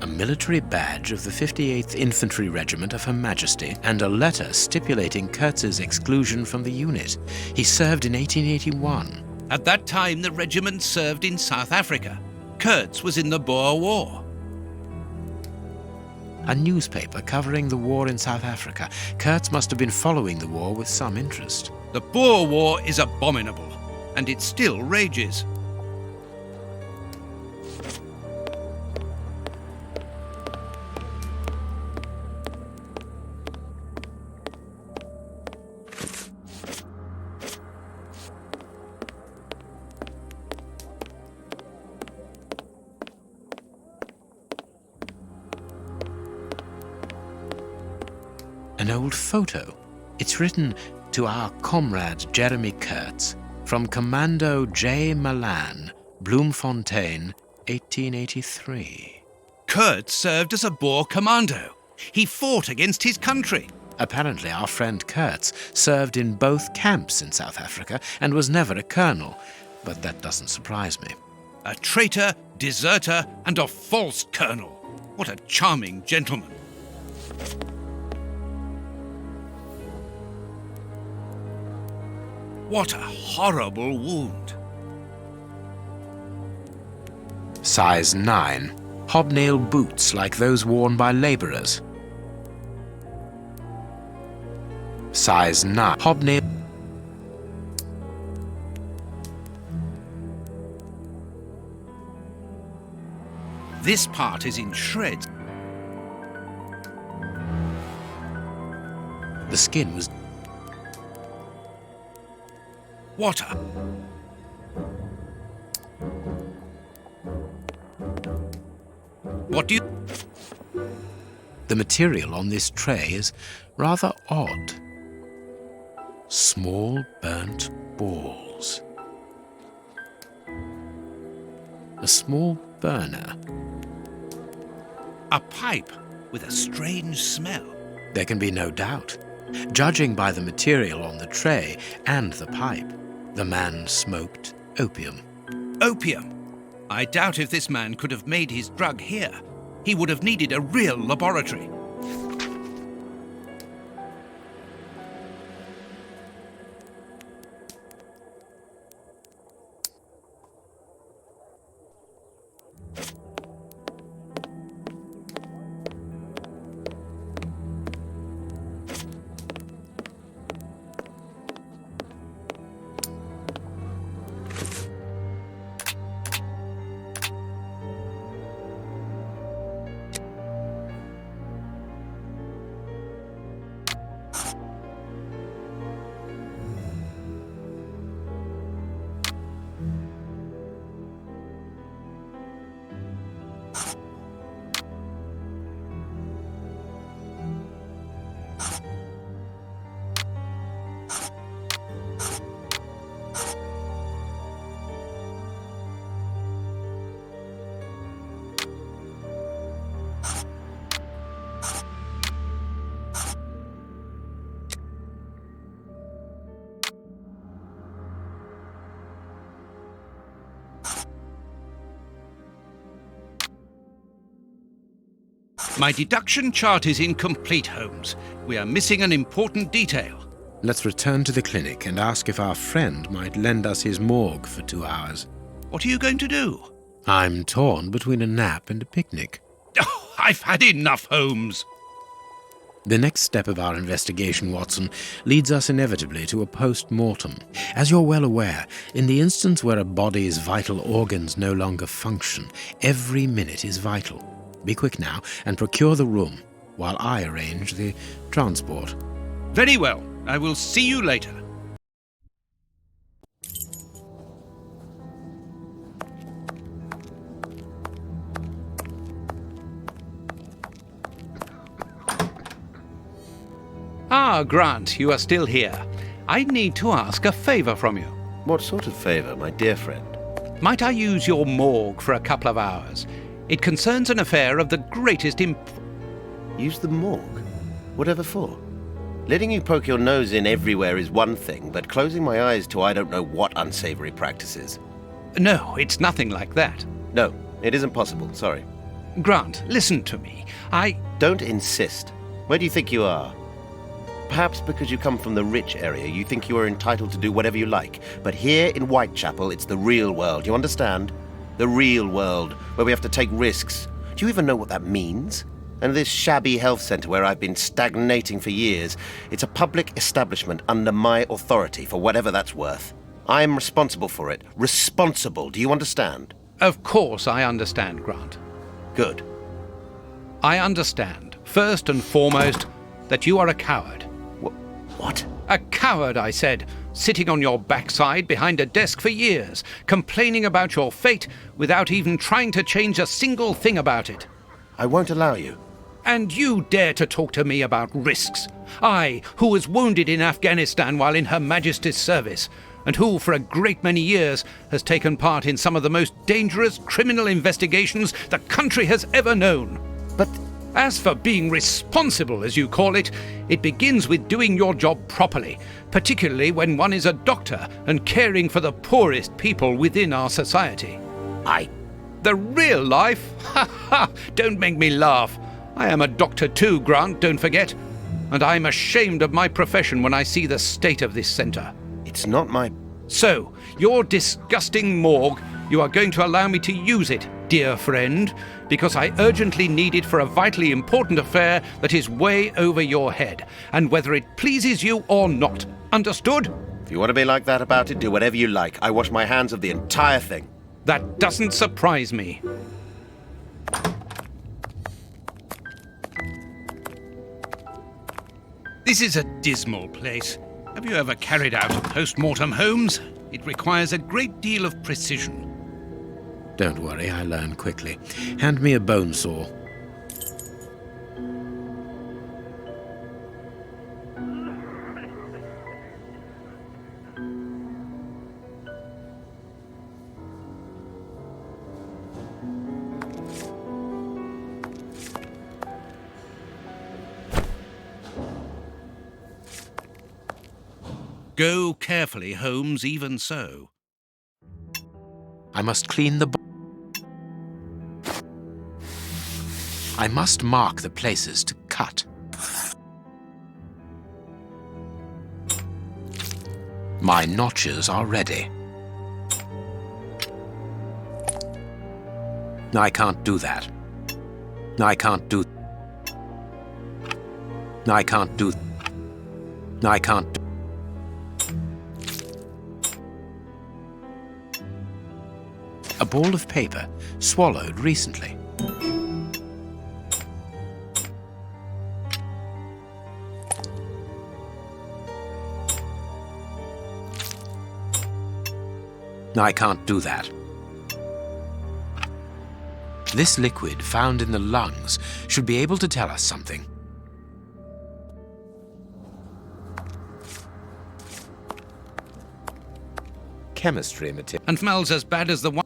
A military badge of the 58th Infantry Regiment of Her Majesty and a letter stipulating Kurtz's exclusion from the unit. He served in 1881. At that time, the regiment served in South Africa. Kurtz was in the Boer War. A newspaper covering the war in South Africa. Kurtz must have been following the war with some interest. The Boer War is abominable, and it still rages. An old photo. It's written to our comrade Jeremy Kurtz from Commando J. Malan, Bloemfontein, 1883. Kurtz served as a Boer commando. He fought against his country. Apparently our friend Kurtz served in both camps in South Africa and was never a colonel, but that doesn't surprise me. A traitor, deserter, and a false colonel. What a charming gentleman. What a horrible wound. Size 9. Hobnail boots like those worn by labourers. Size 9. Hobnail. This part is in shreds. The skin was... What a... What do you... The material on this tray is rather odd. Small burnt balls. A small burner. A pipe with a strange smell. There can be no doubt. Judging by the material on the tray and the pipe, the man smoked opium. Opium? I doubt if this man could have made his drug here. He would have needed a real laboratory. My deduction chart is incomplete, Holmes. We are missing an important detail. Let's return to the clinic and ask if our friend might lend us his morgue for 2 hours. What are you going to do? I'm torn between a nap and a picnic. Oh, I've had enough, Holmes. The next step of our investigation, Watson, leads us inevitably to a post-mortem. As you're well aware, in the instance where a body's vital organs no longer function, every minute is vital. Be quick now and procure the room, while I arrange the transport. Very well. I will see you later. Ah, Grant, you are still here. I need to ask a favour from you. What sort of favour, my dear friend? Might I use your morgue for a couple of hours? It concerns an affair of the greatest Use the morgue? Whatever for? Letting you poke your nose in everywhere is one thing, but closing my eyes to I don't know what unsavoury practices. No, it's nothing like that. No, it isn't possible, sorry. Grant, listen to me. Don't insist. Where do you think you are? Perhaps because you come from the rich area, you think you are entitled to do whatever you like. But here in Whitechapel, it's the real world, you understand? The real world, where we have to take risks. Do you even know what that means? And this shabby health centre where I've been stagnating for years, it's a public establishment under my authority, for whatever that's worth. I'm responsible for it. Responsible, do you understand? Of course I understand, Grant. Good. I understand, first and foremost, that you are a coward. What? A coward, I said, sitting on your backside behind a desk for years, complaining about your fate without even trying to change a single thing about it. I won't allow you. And you dare to talk to me about risks? I, who was wounded in Afghanistan while in Her Majesty's service, and who, for a great many years, has taken part in some of the most dangerous criminal investigations the country has ever known. But as for being responsible, as you call it, it begins with doing your job properly, particularly when one is a doctor and caring for the poorest people within our society. The real life? Ha ha! Don't make me laugh. I am a doctor too, Grant, don't forget. And I'm ashamed of my profession when I see the state of this centre. It's not my... So, your disgusting morgue, you are going to allow me to use it, dear friend, because I urgently need it for a vitally important affair that is way over your head, and whether it pleases you or not. Understood? If you want to be like that about it, do whatever you like. I wash my hands of the entire thing. That doesn't surprise me. This is a dismal place. Have you ever carried out a post-mortem, Holmes? It requires a great deal of precision. Don't worry, I learn quickly. Hand me a bone saw. Go carefully, Holmes, even so. I must clean the... I must mark the places to cut. My notches are ready. I can't do that. I can't do... I can't do... I can't do... A ball of paper swallowed recently. I can't do that. This liquid found in the lungs should be able to tell us something. Chemistry material. And smells as bad as the one.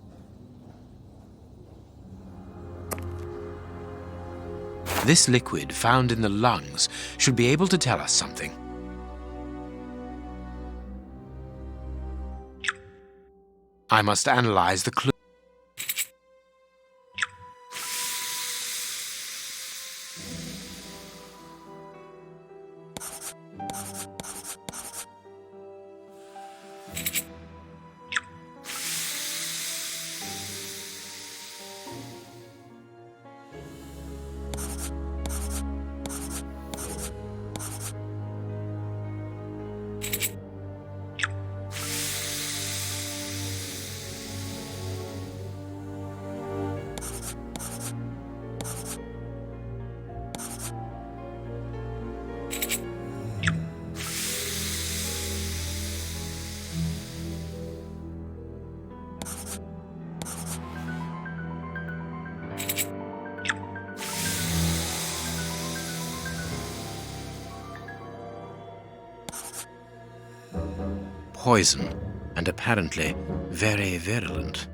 This liquid found in the lungs should be able to tell us something. I must analyze the clue. Poison, and apparently very virulent.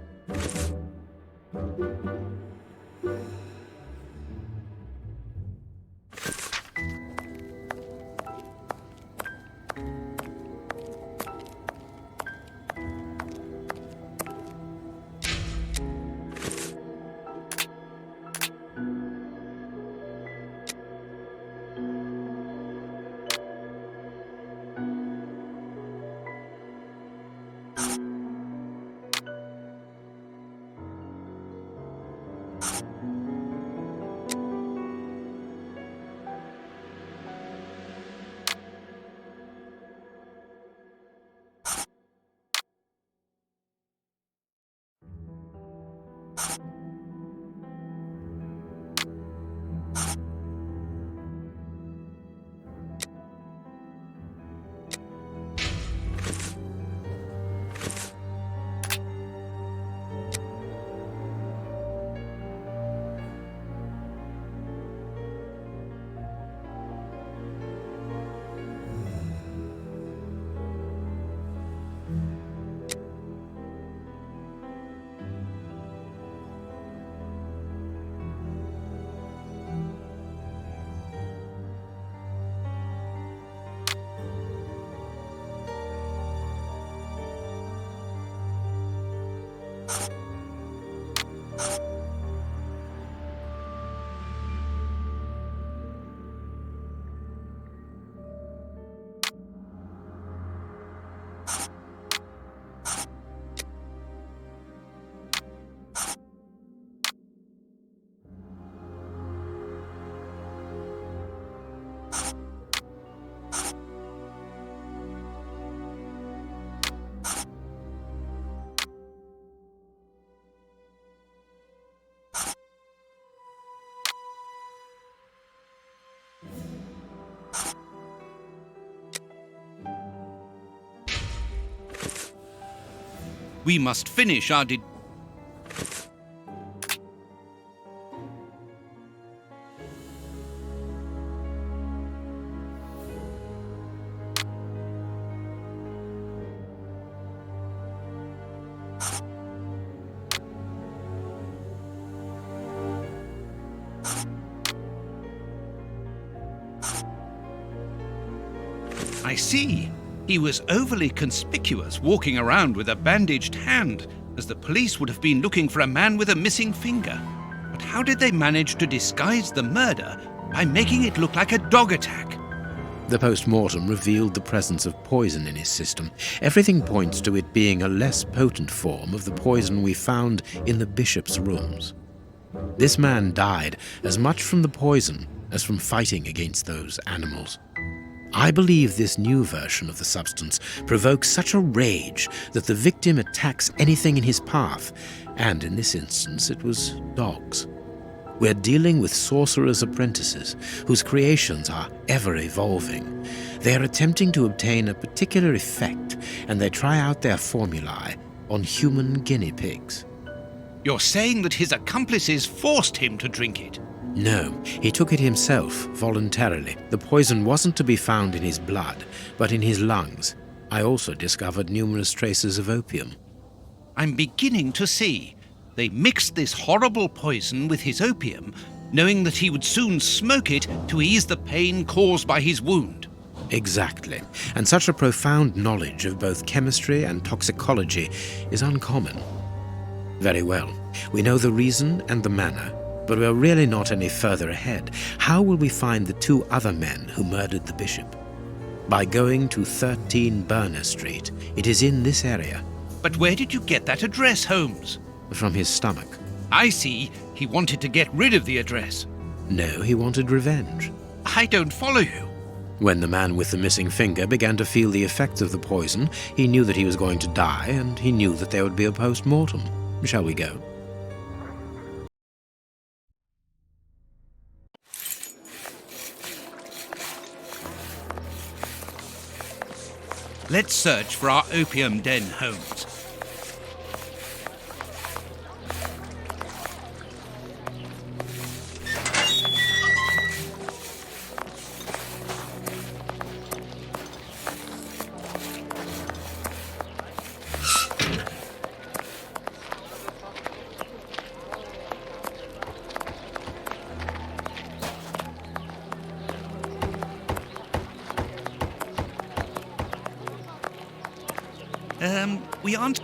We must finish our I see. He was overly conspicuous, walking around with a bandaged hand, as the police would have been looking for a man with a missing finger. But how did they manage to disguise the murder by making it look like a dog attack? The post-mortem revealed the presence of poison in his system. Everything points to it being a less potent form of the poison we found in the bishop's rooms. This man died as much from the poison as from fighting against those animals. I believe this new version of the substance provokes such a rage that the victim attacks anything in his path, and in this instance it was dogs. We're dealing with sorcerers' apprentices whose creations are ever-evolving. They are attempting to obtain a particular effect, and they try out their formulae on human guinea pigs. You're saying that his accomplices forced him to drink it? No, he took it himself, voluntarily. The poison wasn't to be found in his blood, but in his lungs. I also discovered numerous traces of opium. I'm beginning to see. They mixed this horrible poison with his opium, knowing that he would soon smoke it to ease the pain caused by his wound. Exactly. And such a profound knowledge of both chemistry and toxicology is uncommon. Very well. We know the reason and the manner, but we're really not any further ahead. How will we find the two other men who murdered the bishop? By going to 13 Burner Street. It is in this area. But where did you get that address, Holmes? From his stomach. I see. He wanted to get rid of the address. No, he wanted revenge. I don't follow you. When the man with the missing finger began to feel the effects of the poison, he knew that he was going to die, and he knew that there would be a post-mortem. Shall we go? Let's search for our opium den, Holmes. We aren't...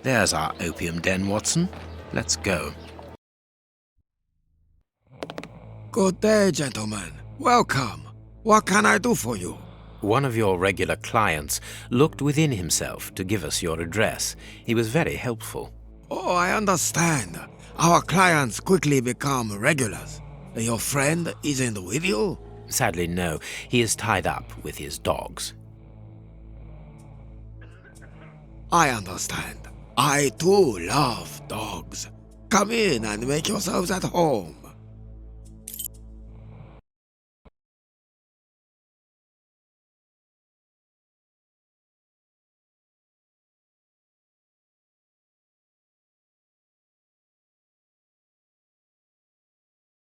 There's our opium den, Watson. Let's go. Good day, gentlemen. Welcome. What can I do for you? One of your regular clients looked within himself to give us your address. He was very helpful. Oh, I understand. Our clients quickly become regulars. Your friend isn't with you? Sadly, no. He is tied up with his dogs. I understand. I too love dogs. Come in and make yourselves at home.